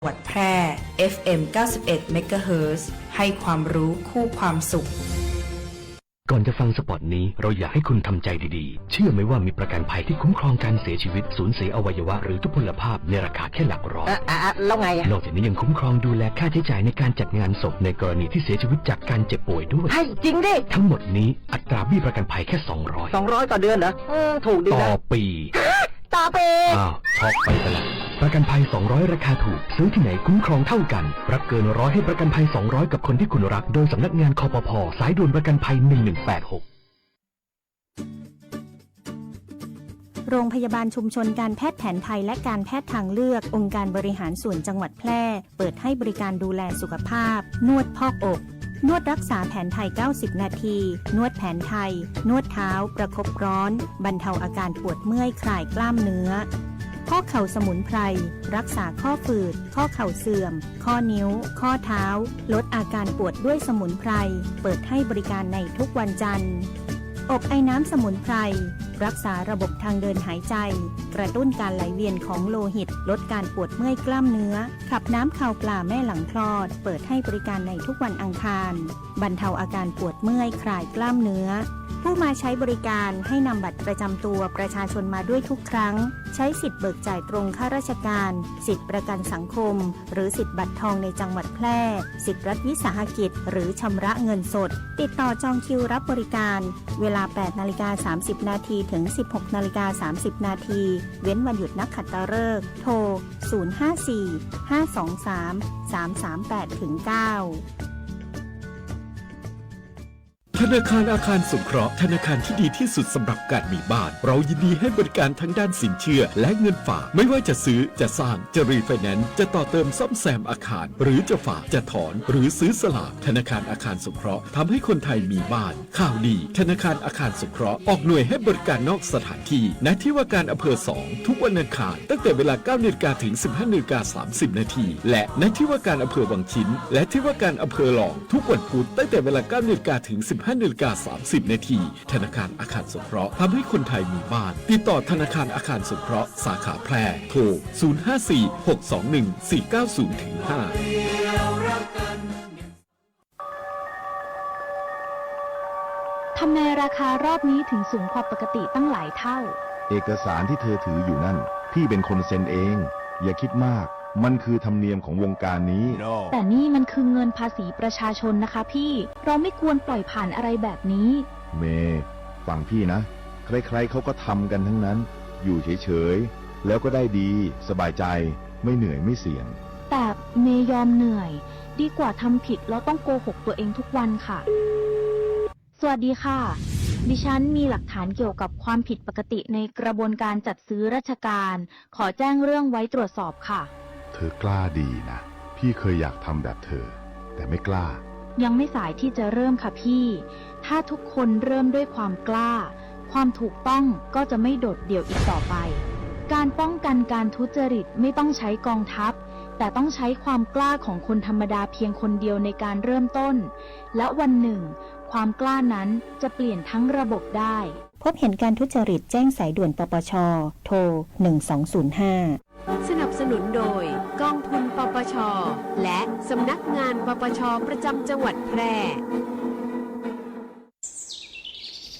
จังหวัดแพร่ FM 91 MHz ให้ความรู้คู่ความสุขก่อนจะฟังสปอตนี้เราอยากให้คุณทำใจดีๆเชื่อไหมว่ามีประกันภัยที่คุ้มครองการเสียชีวิตสูญเสียอวัยวะหรือทุพพลภาพในราคาแค่หลักร้อยแล้วไงนอกจากนี้ยังคุ้มครองดูแลค่าใช้จ่ายในการจัดงานศพในกรณีที่เสียชีวิตจากการเจ็บป่วยด้วยให้จริงดิทั้งหมดนี้อัตราเบี้ยประกันภัยแค่200ต่อเดือนเหรอถูกดีนะต่อปีอ้าวช็อกไปแล้วประกันภัย200ราคาถูกซื้อที่ไหนคุ้มครองเท่ากันรับเกิน100ให้ประกันภัย200กับคนที่คุณรักโดยสำนักงานคปภ.สายด่วนประกันภัย1186โรงพยาบาลชุมชนการแพทย์แผนไทยและการแพทย์ทางเลือกองค์การบริหารส่วนจังหวัดแพร่เปิดให้บริการดูแลสุขภาพนวดพอกอกนวดรักษาแผนไทย90นาทีนวดแผนไทยนวดเท้าประคบร้อนบรรเทาอาการปวดเมื่อยคลายกล้ามเนื้อข้อเข่าสมุนไพรรักษาข้อฝืดข้อเข่าเสื่อมข้อนิ้วข้อเท้าลดอาการปวดด้วยสมุนไพรเปิดให้บริการในทุกวันจันทร์อบไอน้ำสมุนไพรรักษาระบบทางเดินหายใจกระตุ้นการไหลเวียนของโลหิตลดการปวดเมื่อยกล้ามเนื้อขับน้ำข่าวปลาแม่หลังคลอดเปิดให้บริการในทุกวันอังคารบรรเทาอาการปวดเมื่อยคลายกล้ามเนื้อผู้มาใช้บริการให้นำบัตรประจำตัวประชาชนมาด้วยทุกครั้งใช้สิทธิ์เบิกจ่ายตรงข้าราชการสิทธิ์ประกันสังคมหรือสิทธิ์บัตรทองในจังหวัดแพร่สิทธิ์รัฐวิสาหกิจหรือชำระเงินสดติดต่อจองคิวรับบริการเวลา 8:30 นาทีถึง 16:30 นาทีเว้นวันหยุดนักขัตฤกษ์โทร 054-523-338-9ธนาคารอาคารสงเคราะห์ธนาคารที่ดีที่สุดสำหรับการมีบ้านเรายินดีให้บริการทั้งด้านสินเชื่อและเงินฝากไม่ว่าจะซื้อจะสร้างจะรีไฟแนนซ์จะต่อเติมซ่อมแซมอาคารหรือจะฝากจะถอนหรือซื้อสลากธนาคารอาคารสงเคราะห์ทำให้คนไทยมีบ้านข่าวดีธนาคารอาคารสงเคราะห์ออกหน่วยให้บริการนอกสถานที่ณที่ว่าการอำเภอ2ทุกวันอังคารตั้งแต่เวลา 9 นาฬิกาถึง 15:30 นาทีและณที่ว่าการอำเภอวังชิ้นและที่ว่าการอำเภอหลองทุกวันพุธตั้งแต่เวลา 9 นาฬิกาถึง 15:30 นาทีธนาคารอาคารสงเคราะห์ทำให้คนไทยมีบ้านติดต่อธนาคารอาคารสงเคราะห์สาขาแพร่โทร 054-621-490-5ทำไมราคารอบนี้ถึงสูงกว่าปกติตั้งหลายเท่าเอกสารที่เธอถืออยู่นั่นพี่เป็นคนเซ็นเองอย่าคิดมากมันคือธรรมเนียมของวงการนี้ แต่นี่มันคือเงินภาษีประชาชนนะคะพี่เราไม่ควรปล่อยผ่านอะไรแบบนี้เมย์ฟังพี่นะใครๆเขาก็ทำกันทั้งนั้นอยู่เฉยๆแล้วก็ได้ดีสบายใจไม่เหนื่อยไม่เสี่ยงแต่เมย์ยอมเหนื่อยดีกว่าทำผิดแล้วต้องโกหกตัวเองทุกวันค่ะสวัสดีค่ะดิฉันมีหลักฐานเกี่ยวกับความผิดปกติในกระบวนการจัดซื้อราชการขอแจ้งเรื่องไว้ตรวจสอบค่ะเธอกล้าดีนะพี่เคยอยากทำแบบเธอแต่ไม่กล้ายังไม่สายที่จะเริ่มค่ะพี่ถ้าทุกคนเริ่มด้วยความกล้าความถูกต้องก็จะไม่โดดเดี่ยวอีกต่อไปการป้องกันการทุจริตไม่ต้องใช้กองทัพแต่ต้องใช้ความกล้าของคนธรรมดาเพียงคนเดียวในการเริ่มต้นและวันหนึ่งความกล้านั้นจะเปลี่ยนทั้งระบบได้พบเห็นการทุจริตแจ้งสายด่วนปปชโทร1205สนับสนุนโดยกองทุนปปชและสำนักงานปปชประจำจังหวัดแพร่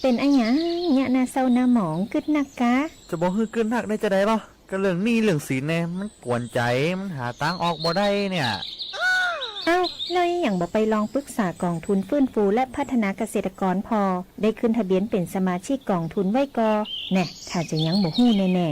เป็นอะหยังเนี่ยนาเศร้าหน้าหมองกึดนักกะจะบอกคือกึดนักได้จะได้ป่ะก็เรื่องหนี้เรื่องสินเนี่ยมันกวนใจมันหาตังออกบ่ได้เนี่ยเอ้าเลยอย่างบอกไปลองปรึกษากองทุนฟื้นฟูและพัฒนาเกษตรกรพอได้ขึ้นทะเบียนเป็นสมาชิกกองทุนไว้กอแน่ถ้าจะยังบ่ฮู้แน่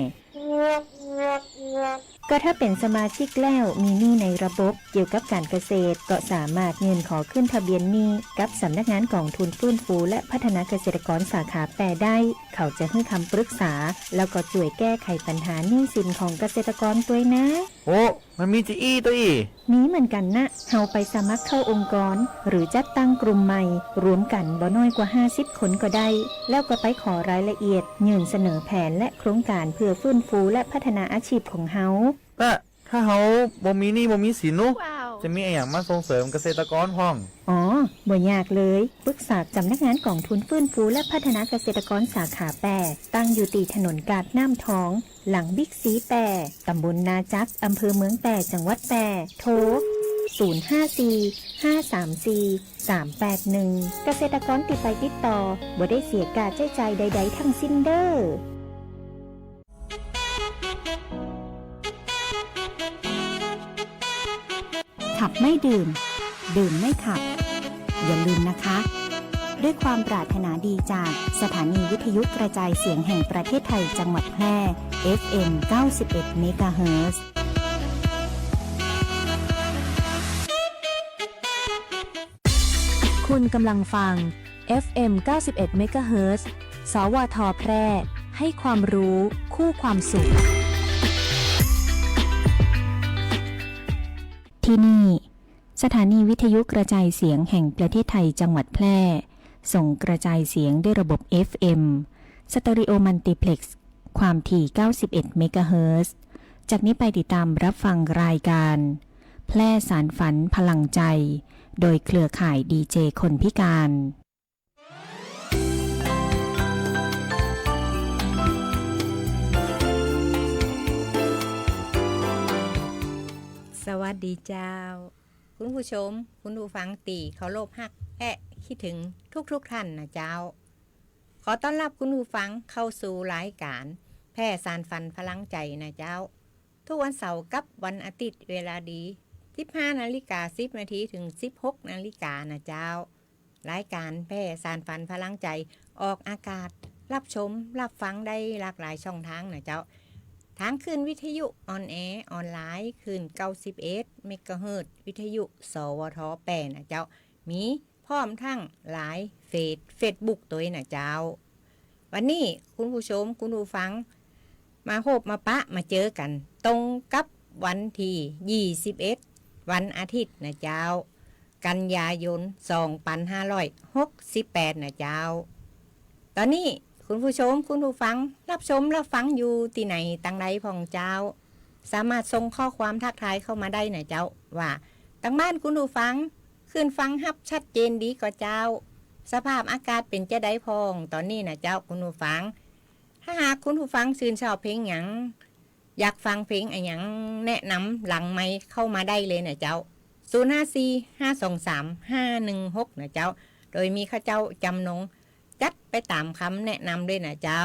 ก็ถ้าเป็นสมาชิกแล้วมีหนี้ในระบบเกี่ยวกับการเกษตรก็สามารถยื่นขอขึ้นทะเบียนหนี้กับสำนักงานกองทุนฟื้นฟูและพัฒนาเกษตรกรสาขาแปรได้เขาจะให้คำปรึกษาแล้วก็ช่วยแก้ไขปัญหาหนี้สินของเกษตรกรด้วยนะโอ้มันมีจีอี้ตัวอีมีเหมือนกันนะเฮาไปสมัครเข้าองค์กรหรือจัดตั้งกลุ่มใหม่รวมกันบ่น้อยกว่า50คนก็ได้แล้วก็ไปขอรายละเอียดยื่นเสนอแผนและโครงการเพื่อฟื้นฟูและพัฒนาอาชีพของเฮาแต่ถ้าเฮาบ่มีหนี้บ่มีสินนุจะมีอะไรอย่างมาส่งเสริมเกษตรกรพ้องอ๋อ บ่ยากเลยปรึกษาสำนักงานกองทุนฟื้นฟูและพัฒนาเกษตรกรสาขาแปรตั้งอยู่ตีถนนกาดน้ำทอง หลังบิ๊กซีแปรตำบลนาจักอำเภอเมืองแปรจังหวัดแปรโทร 054-534-381 เกษตรกรติดไปติดต่อบ่ได้เสียการใช้จ่ายใดๆทั้งสิ้นเด้อขับไม่ดื่ม ดื่มไม่ขับ อย่าลืมนะคะ ด้วยความปรารถนาดีจากสถานีวิทยุกระจายเสียงแห่งประเทศไทยจังหวัดแพร่ FM 91 เมกะเฮิรตซ์คุณกำลังฟัง FM 91 เมกะเฮิรตซ์ สวท แพร่ ให้ความรู้คู่ความสุข ที่นี่สถานีวิทยุกระจายเสียงแห่งประเทศไทยจังหวัดแพร่ส่งกระจายเสียงด้วยระบบ FM สเตอริโอมัลติเพล็กซ์ความถี่ 91 เมกะเฮิรตซ์ จากนี้ไปติดตามรับฟังรายการแพร่สารฝันพลังใจโดยเครือข่ายดีเจคนพิการสวัสดีเจ้าคุณผู้ชมคุณผู้ฟังตีเคารพฮักคิดถึงทุกท่านนะเจ้าขอต้อนรับคุณผู้ฟังเข้าสู่รายการแพร่สารฝันพลังใจนะเจ้าทุกวันเสาร์กับวันอาทิตย์เวลาดี 15:10 นาทีถึง 16 นาฬิกานะเจ้ารายการแพร่สารฝันพลังใจออกอากาศรับชมรับฟังได้หลากหลายช่องทางนะเจ้าทางคลื่นวิทยุออนแอร์ออนไลน์คลื่น91 เมกะเฮิรตซ์วิทยุสวทแปรนะเจ้ามีพร้อมทั้งหลายเฟซบุ๊กตัวนะเจ้าวันนี้คุณผู้ชมคุณผู้ฟังมาพบมาปะมาเจอกันตรงกับวันที่21วันอาทิตย์นะเจ้ากันยายน 2568นะเจ้าตอนนี้คุณผู้ชมคุณผู้ฟังรับชมรับฟังอยู่ที่ไหนตังใดพ่องเจ้าสามารถส่งข้อความทักทายเข้ามาได้นะเจ้าว่าตังบ้านคุณผู้ฟังขึ้นฟังฮับชัดเจนดีกว่าเจ้าสภาพอากาศเป็นจะได้พองตอนนี้นะเจ้าคุณผู้ฟังถ้าหากคุณผู้ฟังชื่นชอบเพลงหยังอยากฟังเพลงอะไรหยังแนะนำหลังไมค์เข้ามาได้เลยนะเจ้า054-523-516นะเจ้าโดยมีข้าเจ้าจำนงจัดไปตามคำแนะนำด้วยนะเจ้า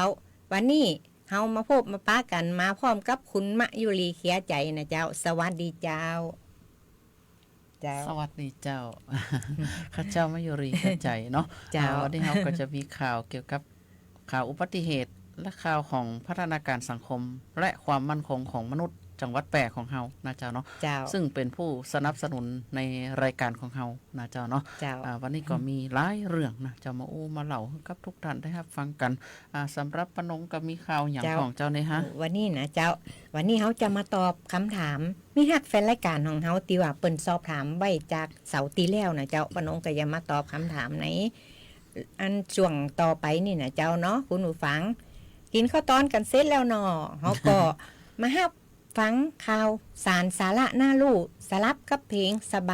วันนี้เฮามาพบมาป้ากันมาพร้อมกับคุณมะยุรีเขียใจนะเจ้าสวัสดีเจ้าสวัสดีเจ้า ข้าเจ้ามายุรีเขียใจเนาะวันนี้เราก็จะมีข่าวเกี่ยวกับข่าวอุบัติเหตุและข่าวของพัฒนาการสังคมและความมั่นคงของมนุษย์จังหวัดแปรของเฮานะเจ้าเนาะซึ่งเป็นผู้สนับสนุนในรายการของเฮานะเจ้าเนาะวันนี้ก็มีหลายเรื่องนะเจ้ามามาเล่าให้กับทุกท่านได้รับฟังกันสำหรับปนงก็มีข่าวอย่างของเจ้าเนี่ยฮะวันนี้นะเจ้าวันนี้เฮาจะมาตอบคำถามมีฮักแฟนรายการของเฮาที่ว่าเปิ้นสอบถามไว้จากเสาร์ที่แล้วนะเจ้าปนงก็จะมาตอบคำถามในอันช่วงต่อไปนี่นะเจ้าเนาะคุณผู้ฟังกินข้าวตอนกันเสร็จแล้วเนาะเฮาก็มาฮับฟังข่าวสารสาระน่ารู้สลับกับเพลงสบ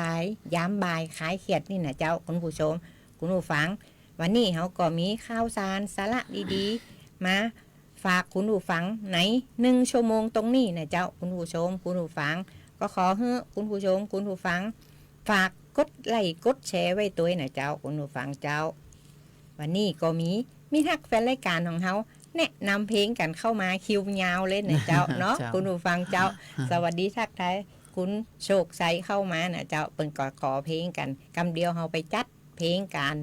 ายยามบ่ายคลายเครียดนี่นะเจ้าคุณผู้ชมคุณผู้ฟังวันนี้เฮาก็มีข่าวสารสาระดีๆมาฝากคุณผู้ฟังใน1ชั่วโมงตรงนี้นะเจ้าคุณผู้ชมคุณผู้ฟังก็ขอให้คุณผู้ชมคุณผู้ฟังฝากกดไลค์กดแชร์ไว้ตัวนะเจ้าคุณผู้ฟังเจ้าวันนี้ก็มีทักแฟนรายการของเฮาแนะนำเพลงกันเข้ามาคิวยาวเลยนะเจ้าเนาะคุณผู้ฟังเจ้าสวัสดีทักทายคุณโชคชัยเข้ามานะเจ้าเปิ่นก็ขอเพลงกันคำเดียวเฮาไปจัดเพลงกัน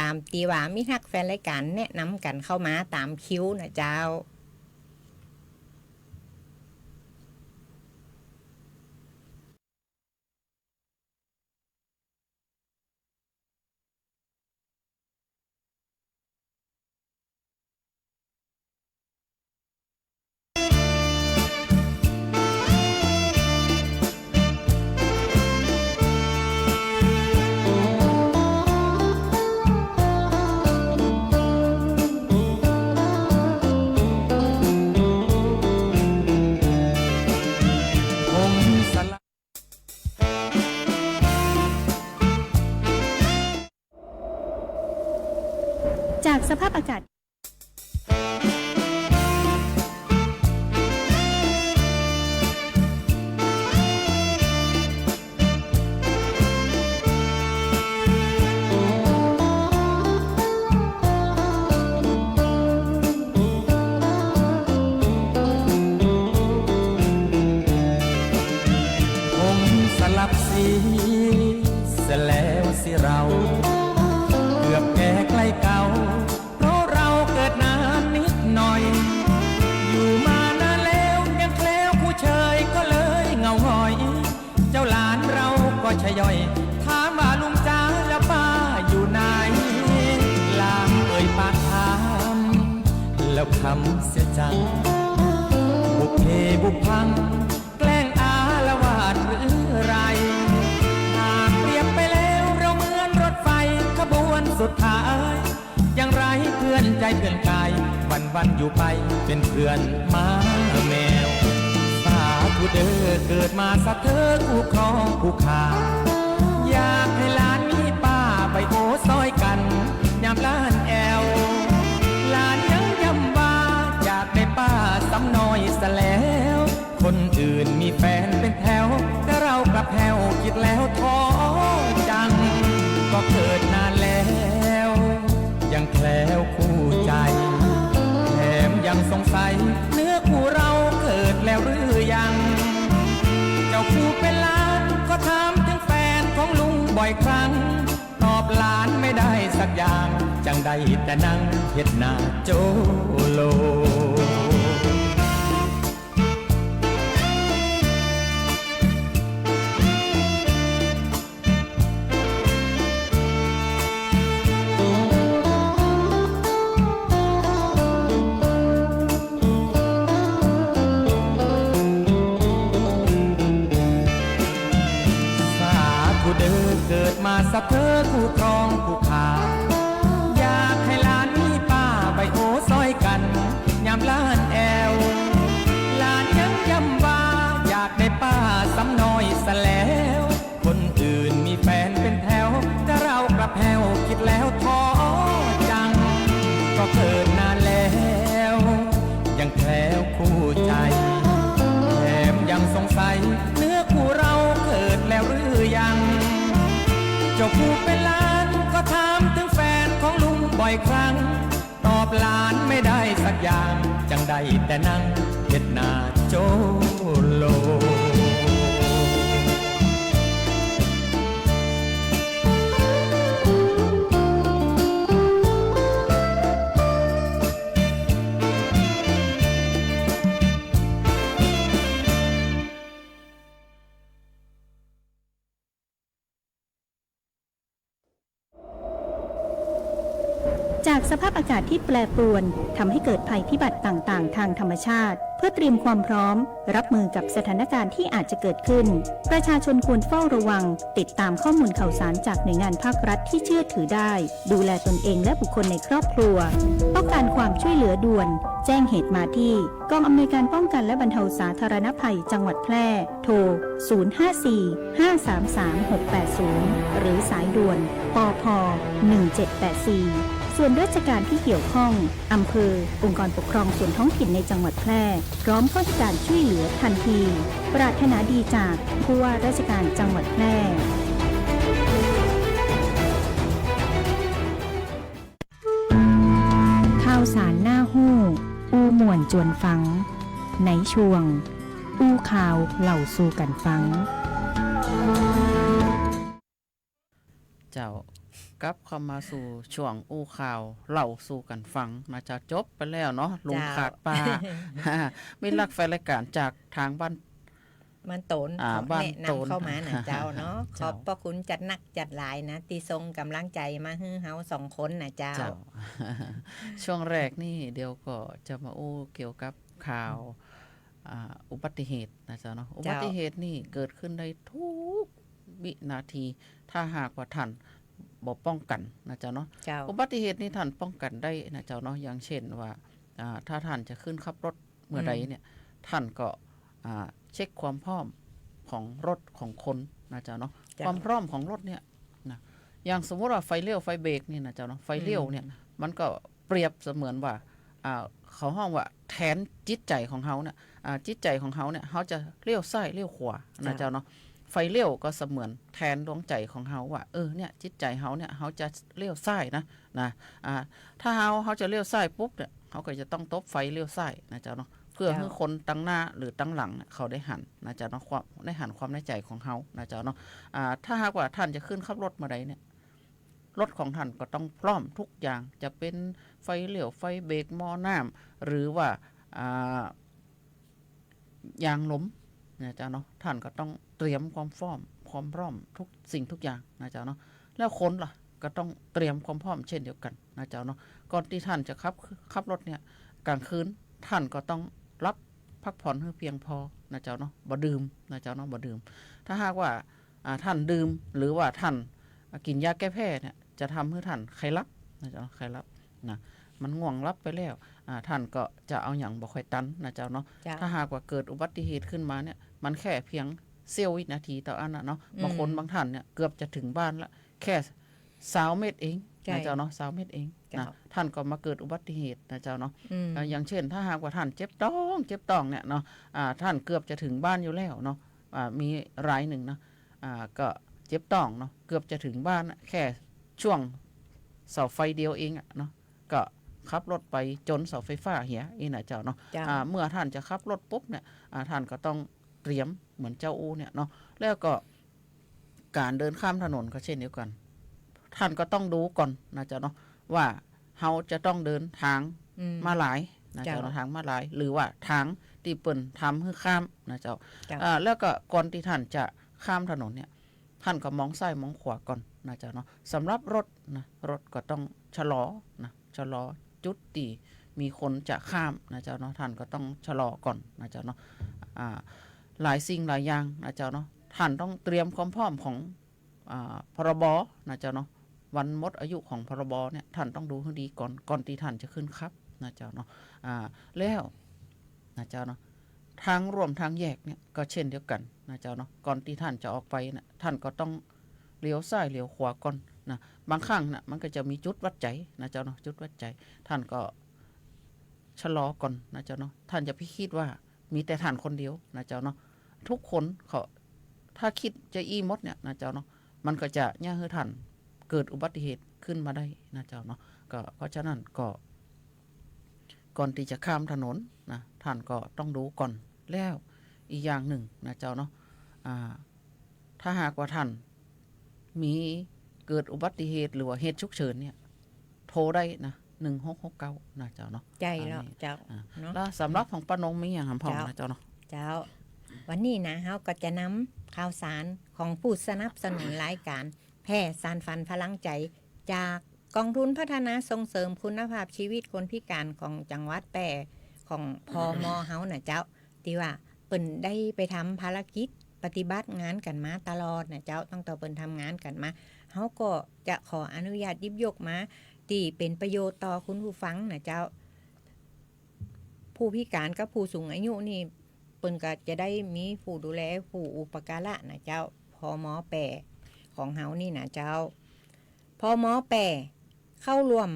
ตามตีว่ามีทักแฟนรายการแนะนำกันเข้ามาตามคิวนะเจ้า สภาพอากาศ สีเสียแล้วสิเราเกือบแก่ใกล้เก่าเพราะเราเกิดนานนิดหน่อยอยู่มานานแล้วยังแคล้วผู้เชยก็เลยเงาหงอยเจ้าหลานเราก็ชะย่อยถามว่าลุงจ้าแล้วป้าอยู่ไหนลามเอ่ยปากถามแล้วคำเสียจังบุกเพบุกพังแกล้งอาละวาดหรือไรหากเปรียบไปแล้วเราเหมือนรถไฟขบวนสุดท้ายอย่างไรเพื่อนใจเพื่อนกายวันอยู่ไปเป็นเพื่อนม้าแมวสาธุเด้อเกิดมาสักเธอคู่ครองคู่ขาอยากให้หลานมีป้าใบโอซอยกันยามล้านแอวหลานยังย้ำว่าอยากได้ป้าซ้ำน้อยซะแล้วคนอื่นมีแฟนเป็นแถวแต่เรากลับแถวคิดแล้วท้อจังก็เกิดนานแล้วยังแคล้วคู่ใจแถมยังสงสัยเนื้อคู่เราเกิดแล้วหรือยังเจ้าคู่เป็นหลานก็ถามถึงแฟนของลุงบ่อยครั้งตอบหลานไม่ได้สักอย่างจังใดแต่นั่งเฮ็ดหน้าโจโลเกิดมาสักเธอคู่ครองคู่ขาอยากให้หลานมีป้าใบโอซอยกันยามล้านแอวหลานยังย้ำว่าอยากได้ป้าซ้ำน้อยซะแล้วคนอื่นมีแฟนเป็นแถวแต่เรากลับแผ่วคิดแล้วท้อจังก็เกิดนานแล้วยังแคล้วคู่ใจแถมยังสงสัยเนื้อคู่เราเกิดแล้วหรือยังเจ้าผู้เป็นหลานก็ถามถึงแฟนของลุงบ่อยครั้งตอบหลานไม่ได้สักอย่างจังใดแต่นั่งเฮ็ดหน้าโจโลจากสภาพอากาศที่แปรปรวนทำให้เกิดภัยพิบัติต่างๆทางธรรมชาติเพื่อเตรียมความพร้อมรับมือกับสถานการณ์ที่อาจจะเกิดขึ้นประชาชนควรเฝ้าระวังติดตามข้อมูลข่าวสารจากหน่วยงานภาครัฐที่เชื่อถือได้ดูแลตนเองและบุคคลในครอบครัวต้องการความช่วยเหลือด่วนแจ้งเหตุมาที่กองอำนวยการป้องกันและบรรเทาสาธารณภัยจังหวัดแพร่โทร 054-533-680 หรือสายด่วนปพ 1784ส่วนราชการที่เกี่ยวข้องอำเภอองค์กรปกครองส่วนท้องถิ่นในจังหวัดแพร่พร้อมเข้าให้การช่วยเหลือทันทีปรารถนาดีจากผู้ว่าราชการจังหวัดแพร่ข่าวสารหน้าหู้อู้ม่วนจวนฟังในช่วงอู้ข่าวเล่าสู่กันฟังเจ้ากลับเข้ามาสู่ช่วงอู้ข่าวเล่าสู่กันฟังนะจะจบไปแล้วเนาะลุงขาดป้า มีหลักแฟนรายการจากทางบ้านโตนบ้าน แนะนำเข้ามานะเจ้าเนาะขอบพระคุณจัดนักจัดหลายนะที่ส่งกำลังใจมาให้เฮา2คนนะเจ้า ช่วงแรกนี่เดี๋ยวก็จะมาอู้เกี่ยวกับข่าวอุบัติเหตุนะเจ้าเนาะอุบัติเหตุนี่เกิดขึ้นได้ทุกวินาทีถ้าหากว่าท่านบ่ป้องกันนะเจ้าเนาะอุบัติเหตุนี่ท่านป้องกันได้นะเจ้าเนาะอย่างเช่นว่าถ้าท่านจะขึ้นขับรถเมื่อใดเนี่ยท่านก็เช็คความพร้อมของรถของคนนะเจ้าเนาะความพร้อมของรถเนี่ยนะอย่างสมมติว่าไฟเลี้ยวไฟเบรกนี่นะเจ้าเนาะไฟเลี้ยวเนี่ยมันก็ เปรียบเสมือนว่าเขาห้องว่าแทนจิตใจของเขาเนี่ยจิตใจของเขาเนี่ยเขาจะเลี้ยวซ้ายเลี้ยวขวานะเจ้าเนาะไฟเลี้ยวก็เสมือนแทนดวงใจของเขาว่าเนี่ยจิตใจเขาเนี่ยเขาจะเลี้ยวซ้ายนะถ้าเขาจะเลี้ยวซ้ายปุ๊บเนี่ยเขาก็จะต้องตบไฟเลี้ยวซ้ายนะเจ้าเนาะเพื่อให้คนตั้งหน้าหรือตั้งหลังเขาได้หันนะเจ้าเนาะความได้หันความในใจของเขานะเจ้าเนาะถ้าหากว่าท่านจะขึ้นขับรถมาใดเนี่ยรถของท่านก็ต้องพร้อมทุกอย่างจะเป็นไฟเลี้ยวไฟเบรกหม้อน้ำหรือว่ายางล้มนะเจ้าเนาะท่านก็ต้องเตรียมความพร้อมทุกสิ่งทุกอย่างนะเจ้าเนาะแล้วคนล่ะก็ต้องเตรียมความพร้อมเช่นเดียวกันนะเจ้าเนาะก่อนที่ท่านจะขับรถเนี่ยกลางคืนท่านก็ต้องรับพักผ่อนให้เพียงพอนะเจ้าเนาะบ่ดื่มนะเจ้าเนาะบ่ดื่มถ้าหากว่าท่านดื่มหรือว่าท่านกินยาแก้แพ้เนี่ยจะทำให้ท่านไข้ลับนะเจ้าเนาะไข้ลับนะมันง่วงรับไปแล้วท่านก็จะเอาอย่างบ่ค่อยตันนะเจ้าเนาะถ้าหากว่าเกิดอุบัติเหตุขึ้นมาเนี่ยมันแค่เพียงเสี้ยววินาทีต่ออันนะเนาะบางคนบางท่านเนี่ยเกือบจะถึงบ้านละแค่20 เมตรเองนะเจ้าเนาะ20 เมตรเองนะท่านก็มาเกิดอุบัติเหตุนะเจ้าเนาะอย่างเช่นถ้าหากว่าท่านเจ็บต้องเนี่ยเนาะท่านเกือบจะถึงบ้านอยู่แล้วเนาะมีรายหนึ่งนะก็เจ็บต้องเนาะเกือบจะถึงบ้านแค่ช่วงเสาไฟเดียวเองเนาะก็ขับรถไปจนเสาไฟฟ้าเหียอีนะเจ้าเนาะเมื่อท่านจะขับรถปุ๊บเนี่ยท่านก็ต้องเตรียมเหมือนเจ้าอูเนี่ยเนาะแล้วก็การเดินข้ามถนนก็เช่นเดียวกันท่านก็ต้องดูก่อนนะเจ้าเนาะว่าเราจะต้องเดินทางมาหลายนะเจ้าทางมาหลายหรือว่าทางที่เปิ่นทำให้ข้ามนะเจ้าแล้วก็ก่อนที่ท่านจะข้ามถนนเนี่ยท่านก็มองซ้ายมองขวาก่อนนะเจ้าเนาะสำหรับรถก็ต้องชะลอจุดที่มีคนจะข้ามนะเจ้าเนาะท่านก็ต้องชะลอก่อนนะเจ้าเนาะหลายสิ่งหลายอย่างนะเจ้าเนาะท่านต้องเตรียมความพร้อมของพรบนะเจ้าเนาะวันหมดอายุของพรบเนี่ยท่านต้องดูให้ดีก่อนที่ท่านจะขึ้นครับนะเจ้าเนาะแล้วนะเจ้าเนาะทางร่วมทางแยกเนี่ยก็เช่นเดียวกันนะเจ้าเนาะก่อนที่ท่านจะออกไปนะท่านก็ต้องเลี้ยวซ้ายเลี้ยวขวาก่อนนะบางครั้งนะมันก็จะมีจุดวัดใจนะเจ้าเนาะจุดวัดใจท่านก็ชะลอก่อนนะเจ้าเนาะท่านจะพิคิดว่ามีแต่ท่านคนเดียวนะเจ้าเนาะทุกคนเขาถ้าคิดจะอี้มดเนี่ยนะเจ้าเนาะมันก็จะย่าให้ท่านเกิดอุบัติเหตุขึ้นมาได้นะเจ้าเนาะก็เพราะฉะนั้นก็ก่อนที่จะข้ามถนนนะท่านก็ต้องดูก่อนแล้วอีกอย่างหนึ่งนะเจ้าเนาะถ้าหากว่าท่านมีเกิดอุบัติเหตุหรือว่าเหตุฉุกเฉินเนี่ยโทรได้นะ1669นะเจ้าเนาะใจแล้วเจ้าแล้วสำหรับของป้านงมีอย่างหำพองนะเจ้าเนาะเจ้าวันนี้นะเฮาก็จะนำข่าวสารของผู้สนับสนุนรายการแพร่สานฝันพลังใจจากกองทุนพัฒนาส่งเสริมคุณภาพชีวิตคนพิการของจังหวัดแพร่ของพม.เฮาน่ะเจ้าที่ว่าเปิ้นได้ไปทำภารกิจปฏิบัติงานกันมาตลอดนะเจ้าตั้งแต่เปิ้นทำงานกันมาเฮาก็จะขออนุญาตหยิบยกมาที่เป็นประโยชน์ต่อคุณผู้ฟังนะเจ้าผู้พิการกับผู้สูงอายุนี่เปิ้นก็จะได้มีผู้ดูแลผู้อุปการะนะเจ้าพม.แปรของเฮานี่นะเจ้าพม.แปรเข้าร่วม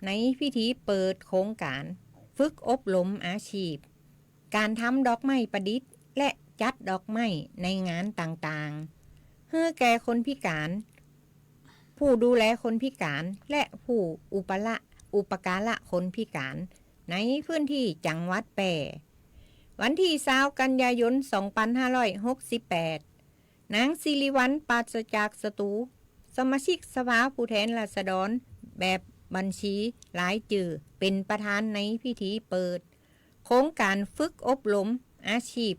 ในพิธีเปิดโครงการฝึกอบรมอาชีพการทำดอกไม้ประดิษฐ์และจัดดอกไม้ในงานต่างๆเพื่อแก่คนพิการผู้ดูแลคนพิการและผู้อุปการะคนพิการในพื้นที่จังหวัดแปรวันที่20 กันยายน 2568นางศิริวัลย์ปราศจากศัตรูสมาชิกสภาผู้แทนราษฎรแบบบัญชีรายชื่อเป็นประธานในพิธีเปิดโครงการฝึกอบรมอาชีพ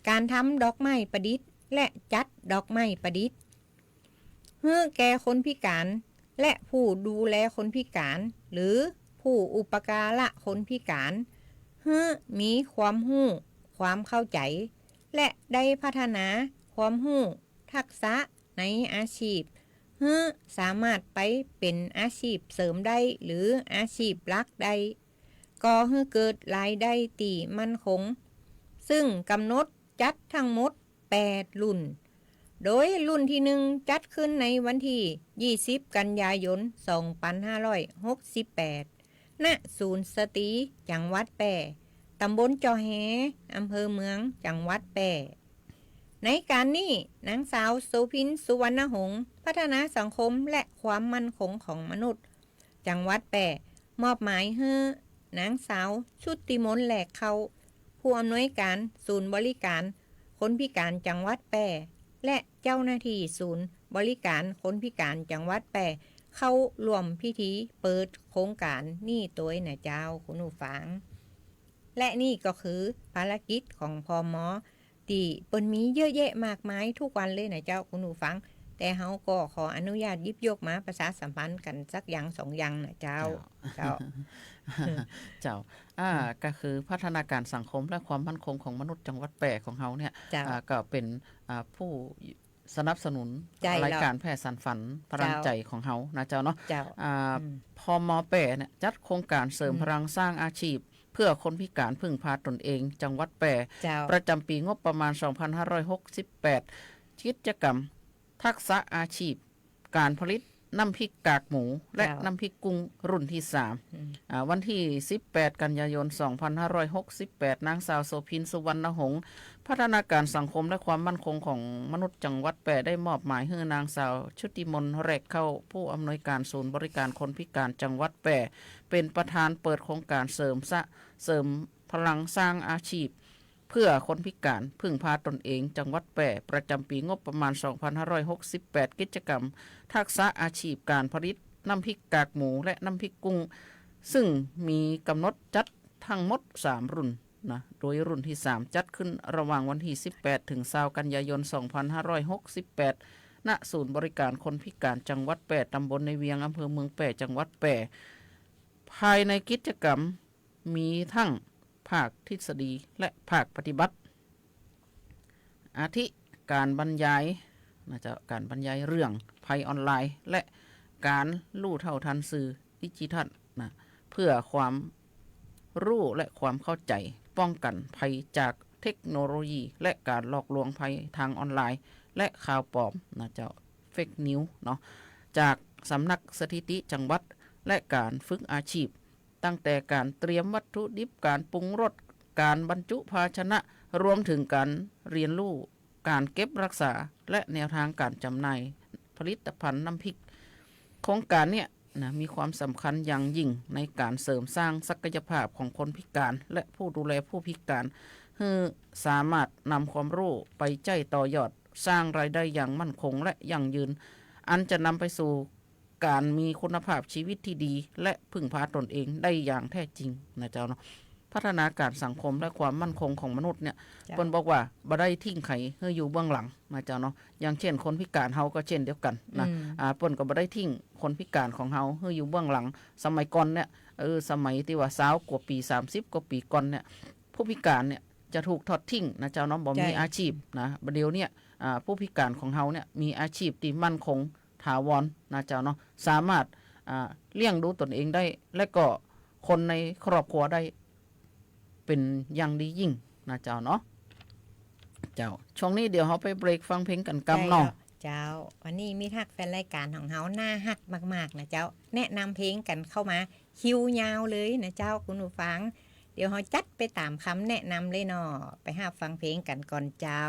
การทำดอกไม้ประดิษฐ์และจัดดอกไม้ประดิษฐ์เพื่อแก่คนพิการและผู้ดูแลคนพิการหรือผู้อุปการะคนพิการเพื่อมีความรู้ความเข้าใจและได้พัฒนาความรู้ทักษะในอาชีพเพื่อสามารถไปเป็นอาชีพเสริมได้หรืออาชีพหลักได้ก่อให้เกิดรายได้ที่มั่นคงซึ่งกำหนดจัดทั้งหมด8รุ่นโดยรุ่นที่1จัดขึ้นในวันที่20 กันยายน 2568 ณศูนย์สตรีจังหวัดแปร่ตำบลจอแหอำเภอเมืองจังหวัดแปร่ในการนี้นางสาวโสภินสุวรรณหงษ์พัฒนาสังคมและความมั่นคงของมนุษย์จังหวัดแปร่มอบหมายให้นางสาวชุติมนต์แหลกเขาผู้อำนวยการศูนย์บริการคนพิการจังหวัดแปร่และเจ้าหน้าที่ศูนย์บริการคนพิการจังหวัดแปร่เข้าร่วมพิธีเปิดโครงการนี่ตัวนะเจ้าคุณผู้ฟังและนี่ก็คือภารกิจของพม.ที่เปิ้นมีเยอะแยะมากมายทุกวันเลยนะเจ้าคุณผู้ฟังแต่เฮาก็ขออนุญาตยิบยกมาประชาสัมพันธ์กันสักอย่าง2อย่างนะเจ้า เจ้า ก็คือพัฒนาการสังคมและความมั่นคงของมนุษย์จังหวัดแปร่ของเฮาเนี่ยก็เป็นผู้สนับสนุนรายการแพทย์สานฝันพลังใจของเฮานะเจ้าเนาะพม.แปร่เนี่ยจัดโครงการเสริมพลังสร้างอาชีพเพื่อคนพิการพึ่งพาตนเองจังหวัดแปร่ประจำปีงบประมาณ 2568 กิจกรรมทักษะอาชีพการผลิตน้ำพริกกากหมูและน้ำพริกกุ้งรุ่นที่3วันที่18กันยายน2568นางสาวโสภินสุวรรณหงษ์พัฒนาการสังคมและความมั่นคงของมนุษย์จังหวัดแปร่ได้มอบหมายให้นางสาวชุติมนต์แรกเข้าผู้อำนวยการศูนย์บริการคนพิการจังหวัดแปร่เป็นประธานเปิดโครงการเสริมพลังสร้างอาชีพเพื่อคนพิการพึ่งพาตนเองจังหวัดแปร่ประจำปีงบประมาณ 2568 กิจกรรมทักษะอาชีพการผลิตน้ำพริกกากหมูและน้ำพริกกุ้งซึ่งมีกำหนดจัดทั้งหมด3รุ่นนะโดยรุ่นที่3จัดขึ้นระหว่างวันที่18ถึง20กันยายน2568ณศูนย์บริการคนพิการจังหวัดแปร่ตำบลในเวียงอำเภอเมืองแปร่จังหวัดแปร่ภายในกิจกรรมมีทั้งภาคทฤษฎีและภาคปฏิบัติอาทิการบรรยายการบรรยายเรื่องภัยออนไลน์และการรู้เท่าทันสื่อดิจิทัลนะเพื่อความรู้และความเข้าใจป้องกันภัยจากเทคโนโลยีและการหลอกลวงภัยทางออนไลน์และข่าวปลอมนะเจ้าเฟกนิวเนาะจากสำนักสถิติจังหวัดและการฝึกอาชีพตั้งแต่การเตรียมวัตถุดิบการปรุงรสการบรรจุภาชนะรวมถึงการเรียนรู้การเก็บรักษาและแนวทางการจำหน่ายผลิตภัณฑ์น้ำพริกโครงการเนี่ยนะมีความสำคัญอย่างยิ่งในการเสริมสร้างศักยภาพของคนพิการและผู้ดูแลผู้พิการให้สามารถนำความรู้ไปใจต่อยอดสร้างรายได้อย่างมั่นคงและยั่งยืนอันจะนำไปสู่การมีคุณภาพชีวิตที่ดีและพึ่งพาตนเองได้อย่างแท้จริงนะเจ้าเนาะพัฒนาการสังคมและความมั่นคงของมนุษย์เนี่ยเพิ่นบอกว่าบ่ได้ทิ้งใครให้อยู่เบื้องหลังนะเจ้าเนาะอย่างเช่นคนพิการเฮาก็เช่นเดียวกันนะเพิ่นก็บ่ได้ทิ้งคนพิการของเฮาให้อยู่เบื้องหลังสมัยก่อนเนี่ยสมัยที่ว่า20กว่าปี30กว่าปีก่อนเนี่ยผู้พิการเนี่ยจะถูกทอดทิ้งนะเจ้าเนาะบ่มีอาชีพนะบัดเดี๋ยวเนี่ยผู้พิการของเฮาเนี่ยมีอาชีพที่มั่นคงถาวรนะเจ้าเนาะสามารถเลี้ยงดูตนเองได้และก็คนในครอบครัวได้เป็นอย่างดียิ่งนะเจ้าเนาะเจ้าช่วงนี้เดี๋ยวเราไปเบรกฟังเพลงกันกำเนาะเจ้าวันนี้มีทักแฟนรายการของเฮาหน้าฮักมากๆนะเจ้าแนะนำเพลงกันเข้ามาคิวยาวเลยนะเจ้าคุณผู้ฟังเดี๋ยวเราจัดไปตามคำแนะนำเลยเนาะไปหาฟังเพลงกันก่อนเจ้า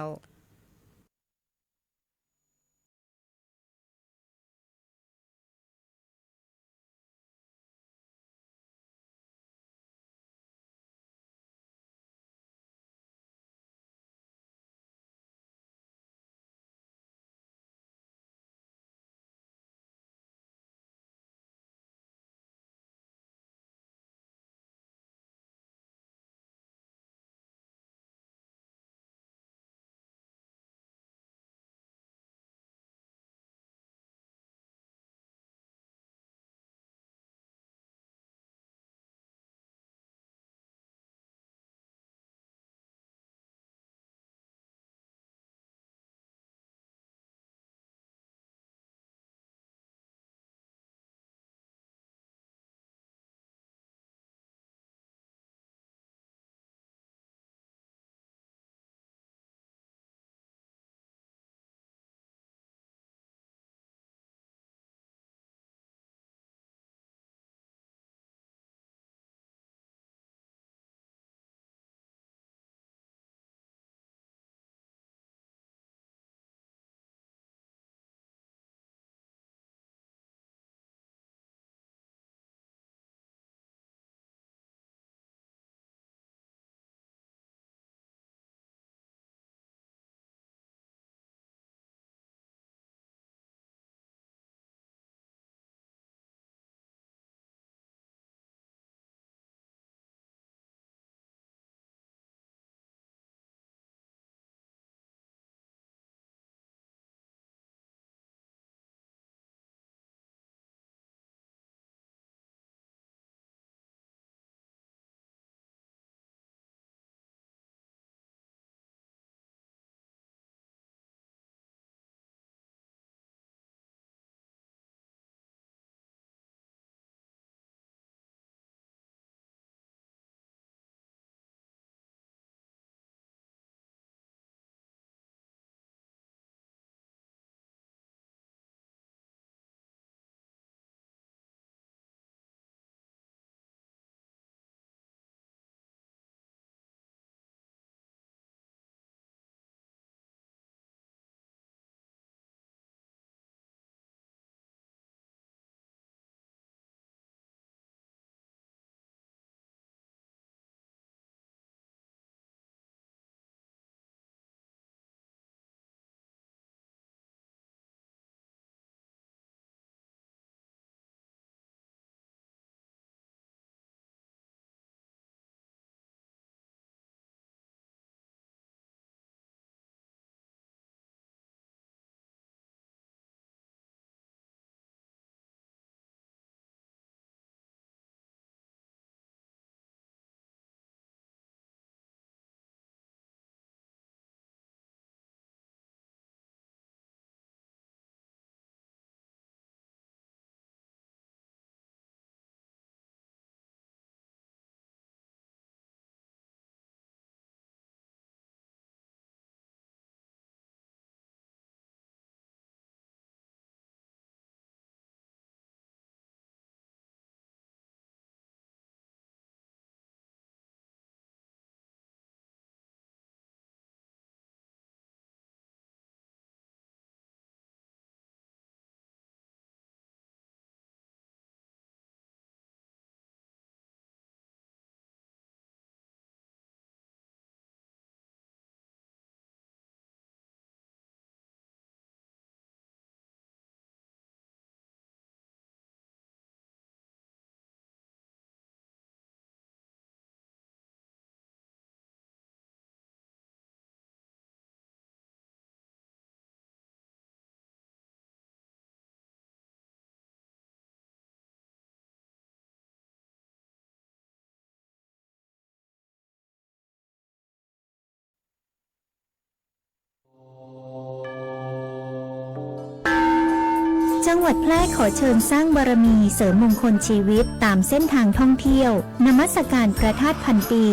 งหวัดแพร่ขอเชิญสร้างบารมีเสริมมงคลชีวิตตามเส้นทางท่องเที่ยวนมัสการพระธาตุพันปี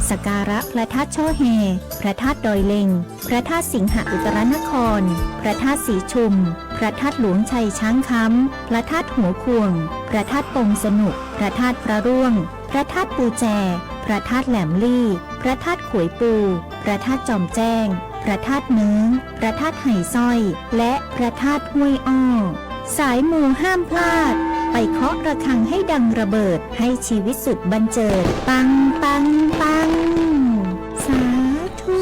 สักการะพระธาตุช่อแฮพระธาตุดอยเล็งพระธาตุสิงหอุตรนครพระธาตุสีชุมพระธาตุหลวงชัยช้างค้ำพระธาตุหัวควงพระธาตุปงสนุกพระธาตุพระร่วงพระธาตุปูแจพระธาตุแหลมลี่พระธาตุขวยปูพระธาตุจอมแจ้งพระธาตุเนื้อพระธาตุไหสร้อยและพระธาตุห้วยอ้อสายมูห้ามพลาดไปเคาะระฆังให้ดังระเบิดให้ชีวิตสุดบันเจิดปังปังปังสาธุ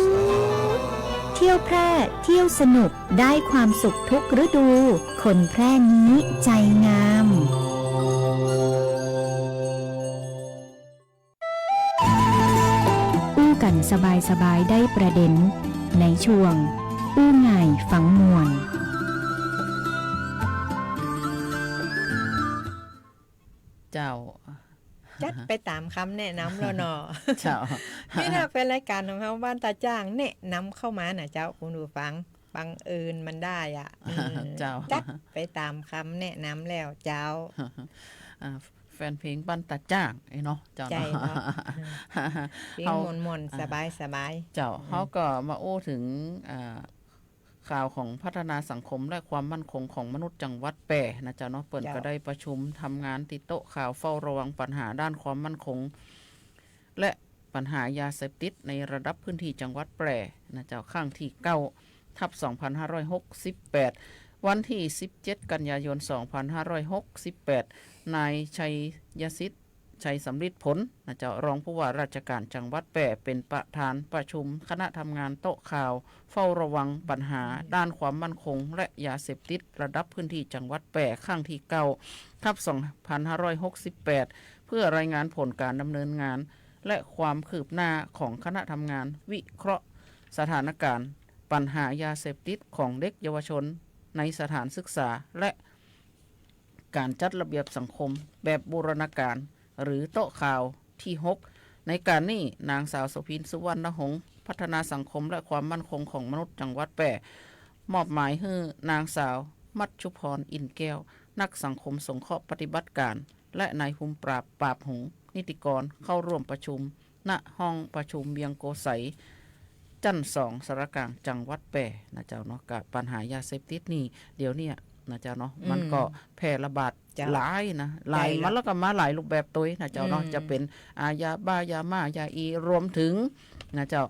เที่ยวแพร่เที่ยวสนุกได้ความสุขทุกฤดูคนแพร่นี้ใจงามอู้กันสบายๆได้ประเด็นในช่วงอู้ง่ายฝังมวลเจ้าจัดไปตามคำแนะนำแล้วเนาะ เจ้า นี่ถ้าเป็นรายการของเขาบ้านตาจ้างแนะนำเข้ามาน่ะเจ้าคุณผู้ฟังบังเอิญมันได้อ่ะ เจ้า จัดไปตามคำแนะนำแล้วเจ้า แฟนเพลงบ้านตาจ้างไอ้เนาะเจ้า ใจ เนาะ เนาะเพลงมนๆสบายๆ เจ้าเขาก็มาโอ้ถึงข่าวของพัฒนาสังคมและความมั่นคงของมนุษย์จังหวัดแปร่นะเจ้าเนาะเปิดก็ได้ประชุมทำงานติดโต๊ะข่าวเฝ้าระวังปัญหาด้านความมั่นคงและปัญหายาเสพติดในระดับพื้นที่จังหวัดแปร่นะเจ้าข้างที่9/2568วันที่17กันยายน2568นายชัยยศิษฐ์ชัยสำริดผลนะเจ้ารองผู้ว่าราชการจังหวัดแปร่เป็นประธานประชุมคณะทำงานโต๊ะข่าวเฝ้าระวังปัญหาด้านความมั่นคงและยาเสพติดระดับพื้นที่จังหวัดแปร่ข้างที่9/2568เพื่อรายงานผลการดำเนินงานและความคืบหน้าของคณะทำงานวิเคราะห์สถานการณ์ปัญหายาเสพติดของเด็กเยาวชนในสถานศึกษาและการจัดระเบียบสังคมแบบบูรณาการหรือโต๊ะข่าวที่6ในการนี้นางสาวโสภิน สุวรรณหงษ์พัฒนาสังคมและความมั่นคงของมนุษย์จังหวัดแปร่มอบหมายให้นางสาวมัชชุพรอินแก้วนักสังคมสงเคราะห์ปฏิบัติการและนายภูมิปราบหงษ์นิติกรเข้าร่วมประชุมณห้องประชุมเบียงโกไสจันทร์2สารกลางจังหวัดแปร่นะเจ้าเนาะกับปัญหายาเสพติดนี่เดี๋ยวนี้นะเจ้าเนาะมันก็แพร่ระบาดหลายนะหลายมันแล้วก็มาหลายรูปแบบตัวนะเจ้าเนาะจะเป็นยาบ้ายามายาอีรวมถึงนะเจ้า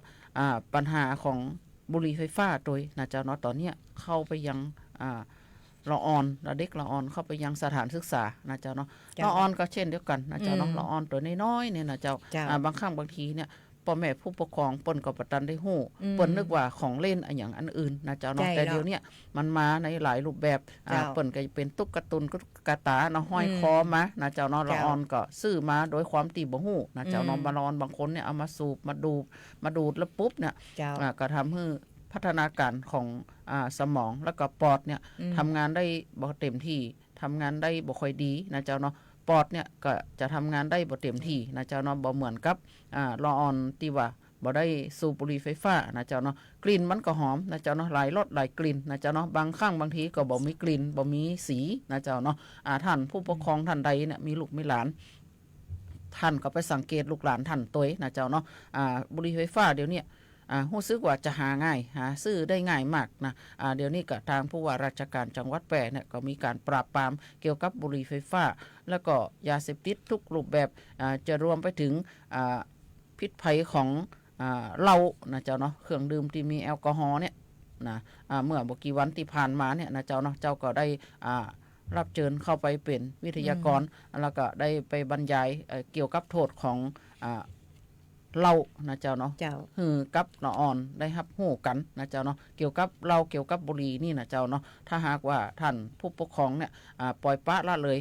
ปัญหาของบุหรี่ไฟฟ้าตัวนะเจ้าเนาะตอนนี้เข้าไปยังละออนเด็กละออนเข้าไปยังสถานศึกษานะเจ้าเนาะละออนก็เช่นเดียวกันนะเจ้าเนาะละออนตัวน้อยๆเนี่ยนะเจ้าบางครั้งบางทีเนี่ยพ่อแม่ผู้ปกครองเปิ้นก็ประตันได้ฮู้เปิ้นนึกว่าของเล่นอันอย่างอันอื่นนะเจ้าเนาะแต่เดี๋ยวนี้มันมาในหลายรูปแบบเปิ้นก็เป็นตุ๊กตุนตุ๊กตาเนาะห้อยคอมานะเจ้าเนาะละออนก็ซื้อมาโดยความตีบ่ฮู้นะเจ้าเนาะละออนบางคนเนี่ยเอามาสูบมาดูดแล้วปุ๊บเนี่ยก็ทำให้พัฒนาการของสมองแล้วก็ปอดเนี่ยทำงานได้บ่เต็มที่ทำงานได้บ่ค่อยดีนะเจ้าเนาะปอดเนี่ยก็จะทำงานได้บ่เต็มที่นะเจ้าเนาะบ่เหมือนกับละออนที่ว่าบ่ได้สูบบุหรี่ไฟฟ้านะเจ้าเนาะกลิ่นมันก็หอมนะเจ้าเนาะหลายรสหลายกลิ่นนะเจ้าเนาะบางครั้งบางทีก็บ่มีกลิ่นบ่มีสีนะเจ้าเนาะท่านผู้ปกครองท่านใดเนี่ยมีลูกมีหลานท่านก็ไปสังเกตลูกหลานท่านตัวนะเจ้าเนาะบุหรี่ไฟฟ้าเดี๋ยวนี้รู้สึกว่าจะหาง่ายหาซื้อได้ง่ายมากนะเดี๋ยวนี้ก็ทางผู้ว่าราชการจังหวัดแปร่เนี่ยก็มีการปราบปรามเกี่ยวกับบุหรี่ไฟฟ้าแล้วก็ยาเสพติดทุกรูปแบบจะรวมไปถึงพิษภัยของเหล้านะเจ้าเนาะเครื่องดื่มที่มีแอลกอฮอล์เนี่ยนะเมื่อบ่กี่วันที่ผ่านมาเนี่ยนะเจ้าเนาะเจ้าก็ได้รับเชิญเข้าไปเป็นวิทยากรแล้วก็ได้ไปบรรยายเกี่ยวกับโทษของเหล้านะเจ้าเนาะฮือกับละอ่อนได้รับฮู้กันนะเจ้าเนาะเกี่ยวกับเหล้าเกี่ยวกับบุหรี่นี่นะเจ้าเนาะถ้าหากว่าท่านผู้ปกครองเนี่ยปล่อยปละละเลย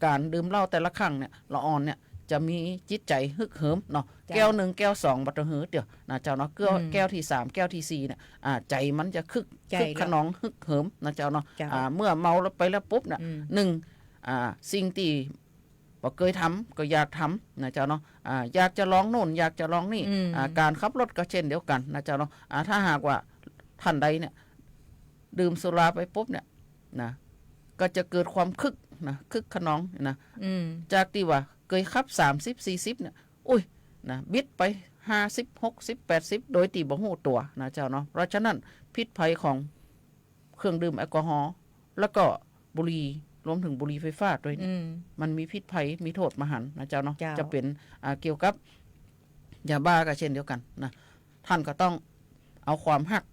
การดื่มเหล้าแต่ละครั้งเนี่ยละอ่อนเนี่ยจะมีจิตใจฮึกเหิมเนาะแก้ว1แก้ว2บัดหือเดี๋ยวนะเจ้าเนาะแก้วที่3แก้วที่4เนี่ยใจมันจะคึกขนองฮึกเหิมนะเจ้าเนาะเมื่อเมาแล้วไปแล้วปุ๊บเนี่ย1สิ่งที่บ่เคยทำก็อยากทำนะเจ้าเนาะอยากจะลองโน่นอยากจะลองนี่การขับรถก็เช่นเดียวกันนะเจ้าเนาะถ้าหากว่าท่านใดเนี่ยดื่มสุราไปปุ๊บเนี่ยนะ ก็จะเกิดความคึกนะคึกขนองนะจากที่ว่าเคยขับ30-40เนี่ยอุ้ยนะบิดไป50-60-80โดยตีบ่ฮู้ตัวนะเจ้าเนาะเพราะฉะนั้นพิษภัยของเครื่องดื่มแอลกอฮอล์แล้วก็บุหรี่รวมถึงบุหรี่ไฟฟ้าด้วยมันมีพิษภัยมีโทษมหันต์นะเจ้าเนาะจะเป็นเกี่ยวกับยาบ้าก็เช่นเดียวกันนะท่านก็ต้องเอาความฮัก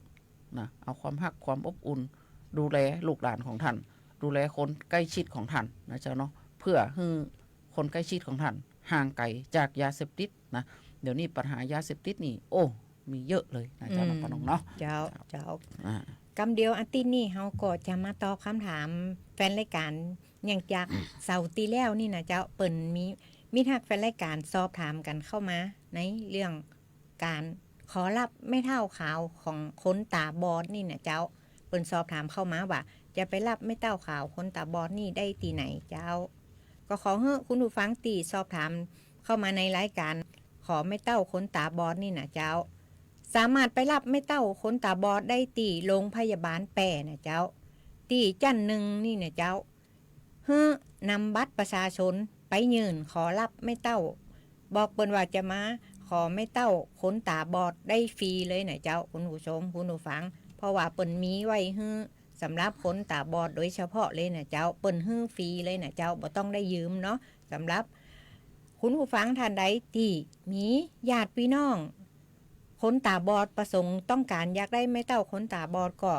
นะเอาความฮักความอบอุ่นดูแลลูกหลานของท่านดูแลคนใกล้ชิดของท่านนะเจ้าเนาะเพื่อให้คนใกล้ชิดของท่านห่างไกลจากยาเสพติดนะเดี๋ยวนี้ปัญหายาเสพติดนี่โอ้มีเยอะเลยนะเจ้าน้องเนาะเจ้ากำเดียวอาทิตย์นี้เฮาก็จะมาตอบคำถามแฟนรายการอย่างจากเสาร์ที่แล้วนี่นะเจ้าเปิ่นมีทักแฟนรายการสอบถามกันเข้ามาในเรื่องการขอรับไม่เท่าขาวของคนตาบอดนี่นะเจ้าเปิ่นสอบถามเข้ามาว่าจะไปรับไม่เท่าขาวคนตาบอดนี่ได้ที่ไหนเจ้าก็ขอให้คุณผู้ฟังตีสอบถามเข้ามาในรายการขอไม่เต้าคนตาบอดนี่นะเจ้าสามารถไปรับไม่เต้าคนตาบอดได้ตีโรงพยาบาลแปรนะเจ้าตีจันหนึ่งนี่นะเจ้าเฮ้นำบัตรประชาชนไปยืนขอรับไม่เต้าบอกเปิ้นว่าจะมาขอไม่เต้าคนตาบอดได้ฟรีเลยนะเจ้าคุณผู้ชมคุณผู้ฟังเพราะว่าเปิ้นมีไว้ให้สำหรับคนตาบอดโดยเฉพาะเลยนะเจ้าเปิ้นให้ฟรีเลยนะเจ้าบ่ต้องได้ยืมเนาะสำหรับคุณผู้ฟังท่านใดที่มีญาติพี่น้องคนตาบอดประสงค์ต้องการอยากได้ไม่เต้าคนตาบอดก็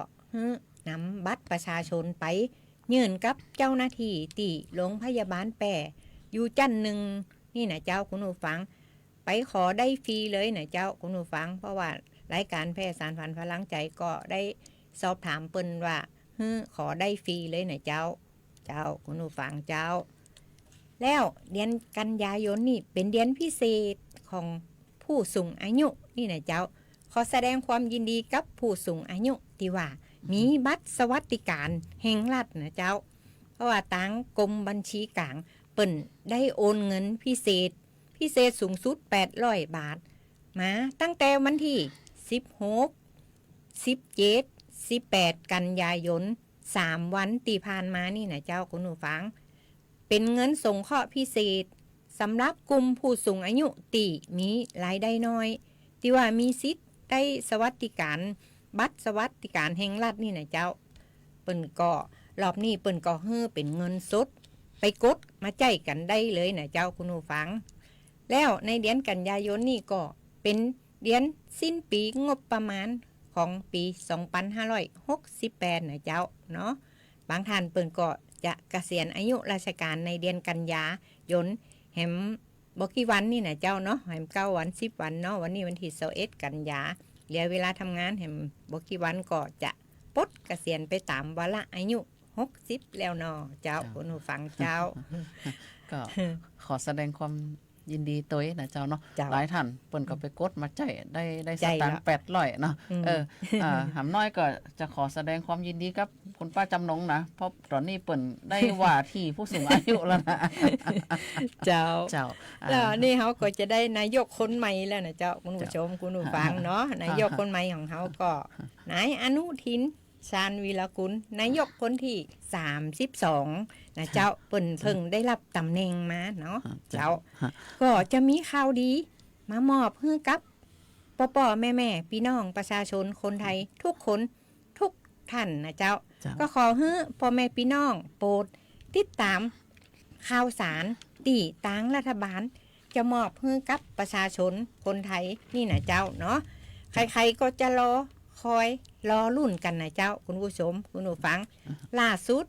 นำบัตรประชาชนไปยื่นกับเจ้าหน้าที่ที่โรงพยาบาลแปรอยู่จันหนึ่งนี่นะเจ้าคุณผู้ฟังไปขอได้ฟรีเลยนะเจ้าคุณผู้ฟังเพราะว่ารายการแพทย์สารพันพลังใจก็ได้สอบถามเปิ้นว่าขอได้ฟรีเลยนะเจ้าคุณผู้ฟังเจ้าแล้วเดือนกันยายนนี่เป็นเดือนพิเศษของผู้สูงอายุนี่นะเจ้าขอแสดงความยินดีกับผู้สูงอายุที่ว่ามีบัตรสวัสดิการแห่งรัฐนะเจ้าเพราะว่าทางกรมบัญชีกลางเปิ้นได้โอนเงินพิเศษสูงสุด800 บาทมาตั้งแต่วันที่16 17 18กันยายน3วันที่ผ่านมานี่นะเจ้าคุณผู้ฟังเป็นเงินสงเคราะห์พิเศษสำหรับกลุ่มผู้สูงอายุที่มีรายได้น้อยที่ว่ามีสิทธิ์ได้สวัสดิการบัตรสวัสดิการแห่งรัฐนี่นะเจ้าเปิ้นก็รอบนี้เปิ้นก็เป็นเงินสดไปกดมาจ่ายกันได้เลยนะเจ้าคุณผู้ฟังแล้วในเดือนกันยายนนี่ก็เป็นเดือนสิ้นปีงบประมาณของปี2568นะเจ้าเนาะบางท่านเปิ้นก็จะเกษียณอายุราชการในเดือนกันยายนแหมบ่กี่วันนี่นะเจ้าเนาะแหม9วัน10วันเนาะวันนี้วันที่21กันยาเหลือเวลาทำงานแหมบ่กี่วันก็จะปลดเกษียณไปตามวาระอายุ60แล้วเนาะเจ้าคุณผู้ฟังเจ้าก็ขอแสดงความยินดีตัวนะเจ้าเนาะหลายท่านเปิ้นก็ไปกดมาจ่ายได้สตางค์800เนาะหำน้อยก็จะขอแสดงความยินดีกับคุณป้าจำนงนะเพราะตอนนี้เปิ้นได้ว่าที่ผู้สูงอายุแล้วนะเจ้าแล้วนี่เฮาก็จะได้นายกคนใหม่แล้วนะเจ้าคุณผู้ชมคุณผู้ฟังเนาะนายกคนใหม่ของเฮาก็นายอนุทินชาญวีรกุลนายกคนที่32นะเจ้าเปิ้นเพิ่งได้รับตำแหน่งมาเนาะเจ้าก็จะมีข่าวดีมามอบให้กับป่อแม่พี่น้องประชาชนคนไทยทุกคนทุกท่านนะเจ้าก็ขอให้พ่อแม่พี่น้องโปรดติดตามข่าวสารที่ทางรัฐบาลจะมอบให้กับประชาชนคนไทยนี่นะเจ้าเนาะใครๆก็จะคอยรอรุ่นกันนะเจ้าคุณผู้ชมคุณผู้ฟังล่าสุด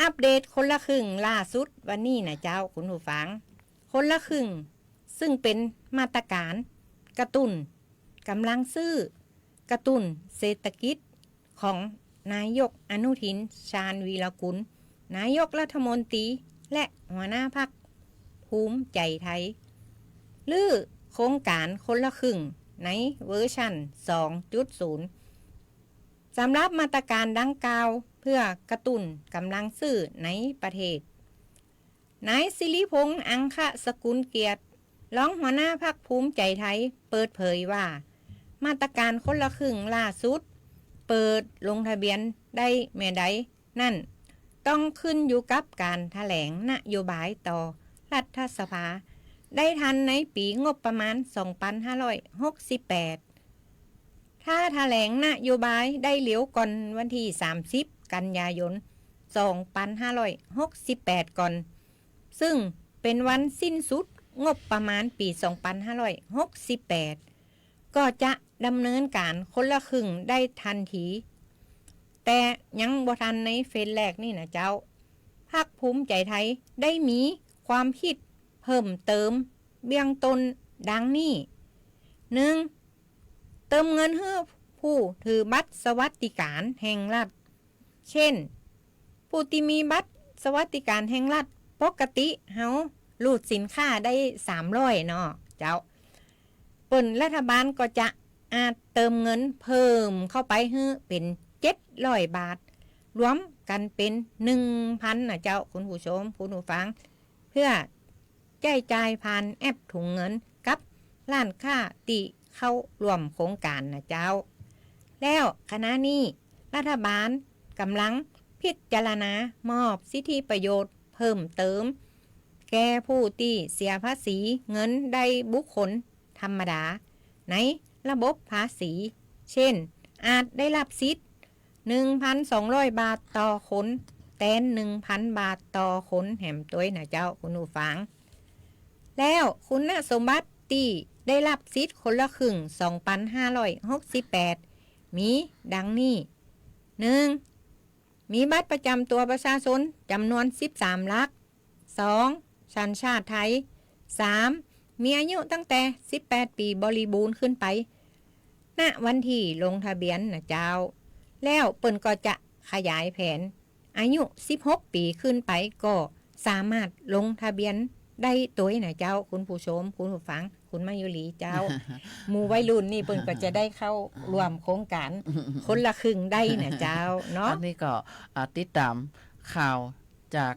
อัปเดตคนละครึ่งล่าสุดวันนี้นะเจ้าคุณผู้ฟังคนละครึ่งซึ่งเป็นมาตรการกระตุ้นกำลังซื้อกระตุ้นเศรษฐกิจของนายกอนุทินชาญวีรกุลนายกรัฐมนตรีและหัวหน้าพรรคภูมิใจไทยหรือโครงการคนละครึ่งในเวอร์ชัน 2.0 สำหรับมาตรการดังกล่าวเพื่อกระตุ้นกำลังซื้อในประเทศนายศิริพงษ์อังคสกุลเกียรติรองหัวหน้าพรรคภูมิใจไทยเปิดเผยว่ามาตรการคนละครึ่งล่าสุดเปิดลงทะเบียนได้เมื่อใดนั่น ต้องขึ้นอยู่กับการแถลงนโยบายต่อรัฐสภาได้ทันในปีงบประมาณ 2568 ถ้าแถลงนโยบายได้เหลียวก่อนวันที่ 30 กันยายน 2568 ก่อนซึ่งเป็นวันสิ้นสุดงบประมาณปี 2568 ก็จะดำเนินการคนละครึ่งได้ทันทีแต่ยังบ่ทันในเฟสแรกนี่นะเจ้าพรรคภูมิใจไทยได้มีความคิดเพิ่มเติมเบื้องต้นดังนี้ 1. เติมเงินให้ผู้ถือบัตรสวัสดิการแห่งรัฐเช่นผู้ที่มีบัตรสวัสดิการแห่งรัฐปกติเฮารูดสินค้าได้300เนาะเจ้าเปิ้นรัฐบาลก็จะอาจเติมเงินเพิ่มเข้าไปให้เป็น700 บาทรวมกันเป็น 1,000 นะเจ้าคุณผู้ชมคุณผู้ฟังเพื่อจ่ายผ่านแอปถุงเงินกับร้านค้าที่เข้ารวมโครงการนะเจ้าแล้วขณะนี้รัฐบาลกำลังพิจารณามอบสิทธิประโยชน์เพิ่มเติมแก่ผู้ที่เสียภาษีเงินได้บุคคลธรรมดาในระบบภาษีเช่นอาจได้รับสิทธิ์ 1,200 บาทต่อคนแทน 1,000 บาทต่อคนแหมตัวนะเจ้าคุณผู้ฟังแล้วคุณสมบัติที่ได้รับสิทธิ์คนละครึ่ง 2,568 มีดังนี้ 1. มีบัตรประจำตัวประชาชนจำนวน13หลัก 2. สัญชาติไทย 3. มีอายุตั้งแต่18 ปีบริบูรณ์ขึ้นไปณวันที่ลงทะเบียนนะเจ้าแล้วเปิ้นก็จะขยายแผนอายุ16 ปีขึ้นไปก็สามารถลงทะเบียนได้ตัวนะเจ้าคุณผู้ชมคุณผู้ฟังคุณมายุรีเจ้า หมู่วัยรุ่นนี่เปิ้นก็จะได้เข้ารวมโครงการคนละครึ่งได้นะเจ้าเนาะอันนี้ก็ติดตามข่าวจาก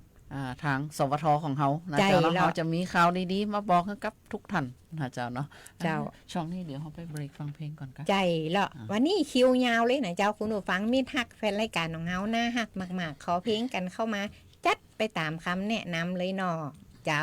ทางสวทของเฮานะเจ้าเนาะเราจะมีข่าวดีๆมาบอกให้กับทุกท่านนะเจ้าเนาะเจ้าช่องนี้เดี๋ยวเฮาไปเบรกฟังเพลงก่อนกันใจเหรอวันนี้คิวยาวเลยนะเจ้าคุณผู้ฟังมีฮักแฟนรายการของเฮาหน้าฮักมากๆขอเพลงกันเข้ามาจัดไปตามคำแนะนำเลยเนาะเจ้า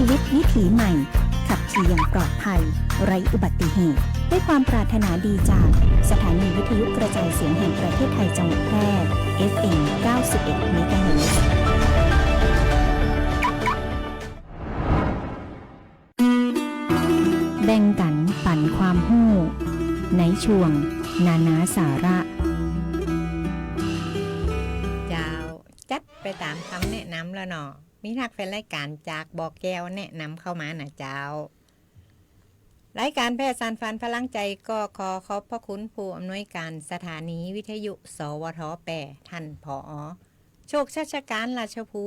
วิตวิถีใหม่ขับขี่อย่างปลอดภัยไร้อุบัติเหตุด้วยความปรารถนาดีจากสถานีวิทยุกระจายเสียงแห่งประเทศไทยจังหวัดแพร่ FM 91 เมกะเฮิรตซ์แบ่งกันปันความรู้ในช่วงนานาสาระเจ้าจัดไปตามคำแนะนำแล้วเนาะมีทักแฟนรายการจากบอกแก้วแนะนำเข้ามานะเจ้ารายการแพทย์สานฟันพลังใจก็ขอขอบพระคุณผู้อำนวยการสถานีวิทยุสวท8ท่านผอ.โชคชัชการราชภู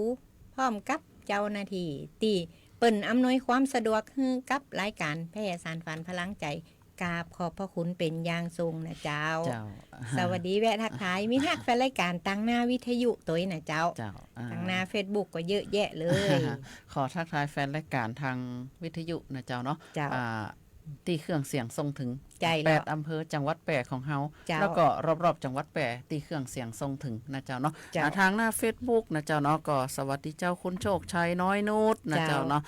พร้อมกับเจ้าหน้าที่ตีเปิ่นอำนวยความสะดวกให้กับรายการแพทย์สานฟันพลังใจกราบขอบพระคุณเป็นอย่างสูงนะเจ้า สวัสดีแวะทักทายมีทักแฟนรายการตั้งหน้าวิทยุตัวนะเจ้าตั้งหน้า Facebook ก็เยอะแยะเลย ขอทักทายแฟนรายการทางวิทยุนะเจ้าเนาะตีเครื่องเสียงส่งถึง8อำเภอจังหวัด8ของเฮาแล้วก็รอบๆจังหวัด8ตีเครื่องเสียงส่งถึงนะเจ้าเนาะทางหน้า Facebook นะเจ้าเนาะก็สวัสดีเจ้าคุณโชคชัยน้อยนุชนะเจ้าเนาะ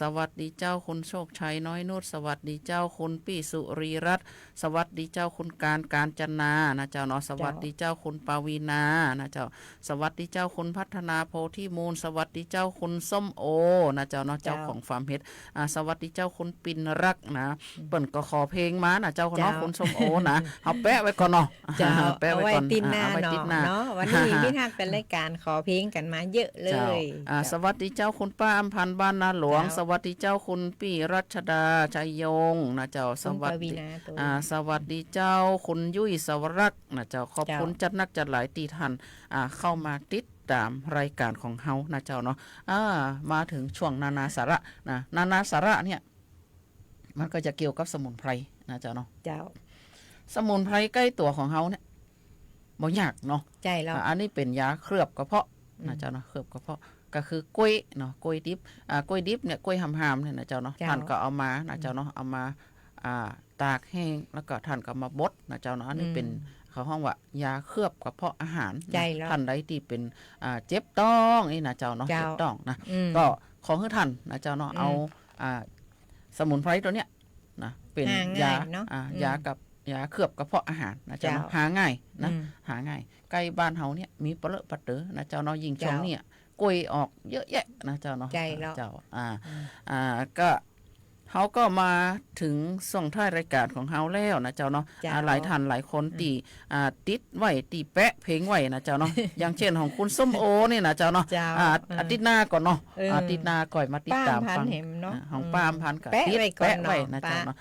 สวัสดีเจ้าคุณโชคชัยน้อยนุชสวัสดีเจ้าคุณปี้สุรีรัตน์สวัสดีเจ้าคุณการจนานะเจ้าเนาะสวัสดีเจ้าคุณปวีนานะเจ้าสวัสดีเจ้าคุณพัฒนาโพธิมูลสวัสดีเจ้าคุณส้มโอนะเจ้าเนาะเจ้าของฟาร์มเฮ็ดสวัสดีเจ้าคุณปินรักนะเปิ้นก็ขอเพลงมานะเจ้าเนาะคุณส้มโอนะเอาแปะไว้ก่อนเนาะแปะไว้ติดหน้าเนาะวันนี้พี่ทักเป็นรายการขอเพลงกันมาเยอะเลยสวัสดีเจ้าคุณป้าอำพันธ์บ้านนาหลวงสวัสดีเจ้าคุณปี้รัชดาชัยยงนะเจ้าสวัสดีสวัสดีเจ้าคุณยุ้ยสวรักษ์นะเจ้าขอบคุณจัดนักจัดหลายตีทันเข้ามาติดตามรายการของเฮานะเจ้าเนาะมาถึงช่วงนานาสาระนะนานาสาระเนี่ยมันก็จะเกี่ยวกับสมุนไพรนะเจ้าเนาะสมุนไพรใกล้ตัวของเฮาเนี่ยบ่ยากเนาะใช่แล้วอันนี้เป็นยาเคลือบกระเพาะนะเจ้าเนาะเคลือบกระเพาะก็คือกล้วยเนาะกล้วยดิบกล้วยดิบเนี่ยกล้วยหำๆเนี่ยนะเจ้าเนาะท่านก็เอามานะเจ้าเนาะเอามาตากแห้งแล้วก็ท่านก็มาบดนะเจ้าเนาะอันนี้เป็นเขาห้องว่ายาเคลือบกระเพาะอาหารท่านใดที่เป็นเจ็บท้องนี่นะเจ้าเนาะเจ็บท้องนะก็ขอให้ท่านนะเจ้าเนาะเอาสมุนไพรตัวเนี้ยนะเป็นยายากับยาเคลือบกระเพาะอาหารนะเจ้าหาง่ายนะหาง่ายใกล้บ้านเฮาเนี่ยมีเปลือกปัดเตอนะเจ้าเนาะยิงช่วงเนี่ยกล้วยออกเยอะแยะนะเจ้าเนาะเจ้าก็เขาก็มาถึงส่งท้ายรายการของเฮาแล้วนะเจ้าเนาะหลายท่านหลายคนตีติดไว้ตีแปะเพลงไว้นะเจ้าเนาะ อย่างเช่นของคุณส้มโอเนี่ยนะเจ้าเนาะอาทิตย์หน้าก่อนเนาะอาทิตย์หน้าก่อยมาติดตามฟังของป้าอำพันธ์กับติดแปะไว้นะเจ้าเนาะ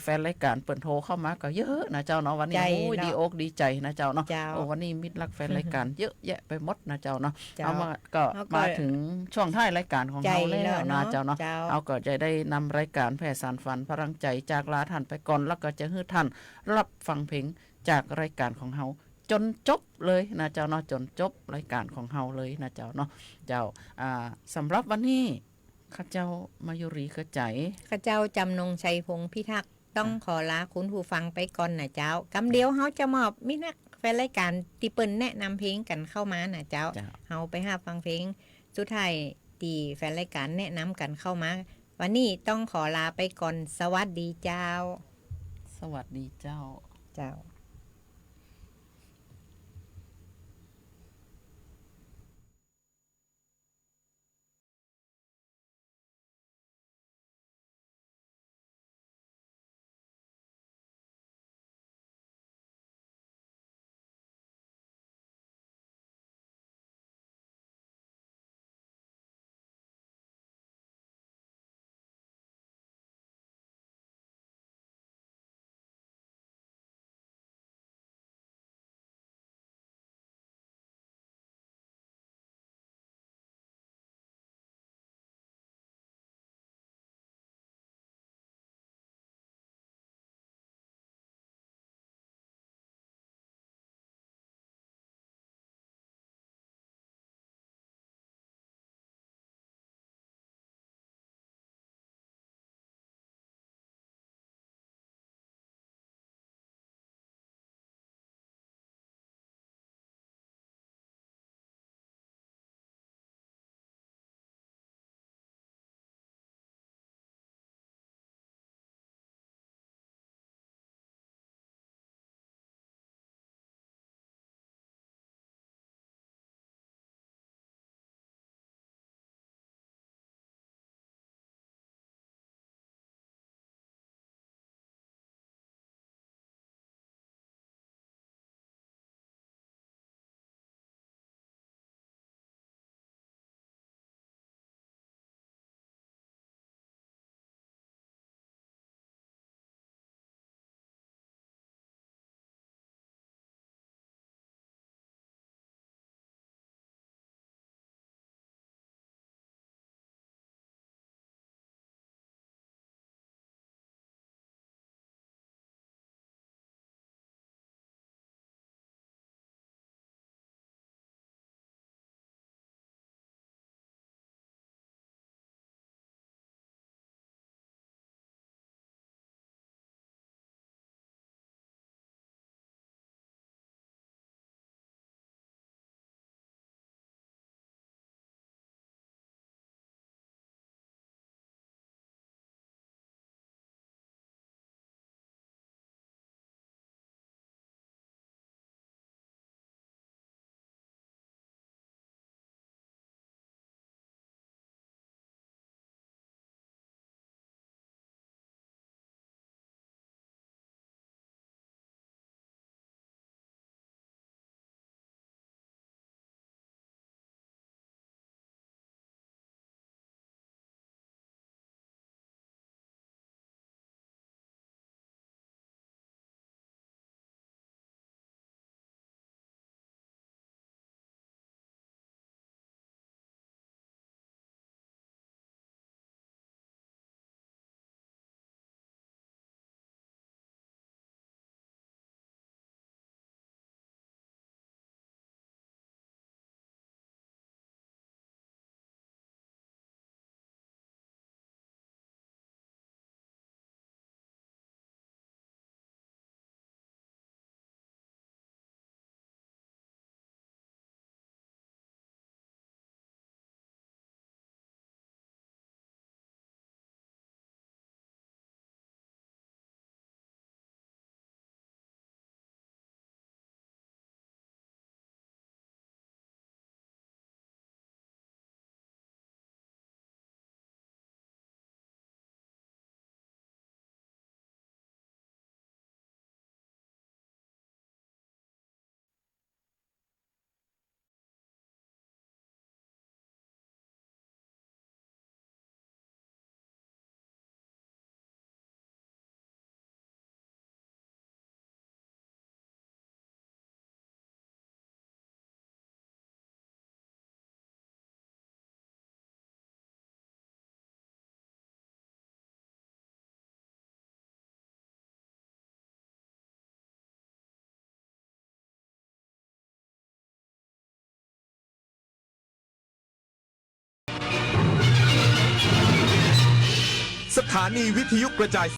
แฟนรายการเปิดโทรเข้ามาก็เยอะนะเจ้าเนาะวันนี้โอ้ยดีอกดีใจนะเจ้าเนาะโอ้วันนี้มิตรรักแฟนรายการเยอะแยะไปหมดนะเจ้าเนาะเอามาก็มาถึงช่วงท้ายรายการของเฮาแล้วนะเจ้าเนาะเอาก็จะได้นำรายการแพทย์สานฝันพลังใจจากลาท่านไปก่อนแล้วก็จะให้ท่านรับฟังเพลงจากรายการของเฮาจนจบเลยนะเจ้าเนาะจนจบรายการของเฮาเลยนะเจ้าเนาะเจ้าสำหรับวันนี้ข้าเจ้ามายุรีข้าใจข้าเจ้าจำนงชัยพงษ์พิทักษ์ต้องขอลาคุณผู้ฟังไปก่อนนะเจ้ากำเดียวเฮาจะมอบมินักแฟนรายการตีเปิ้นแนะนำเพลงกันเข้ามานะเจ้าเฮาไปหาฟังเพลงสุดท้ายตีแฟนรายการแนะนำกันเข้ามาวันนี้ต้องขอลาไปก่อนสวัสดีเจ้าสวัสดีเจ้า สถานีวิทยุกระจาย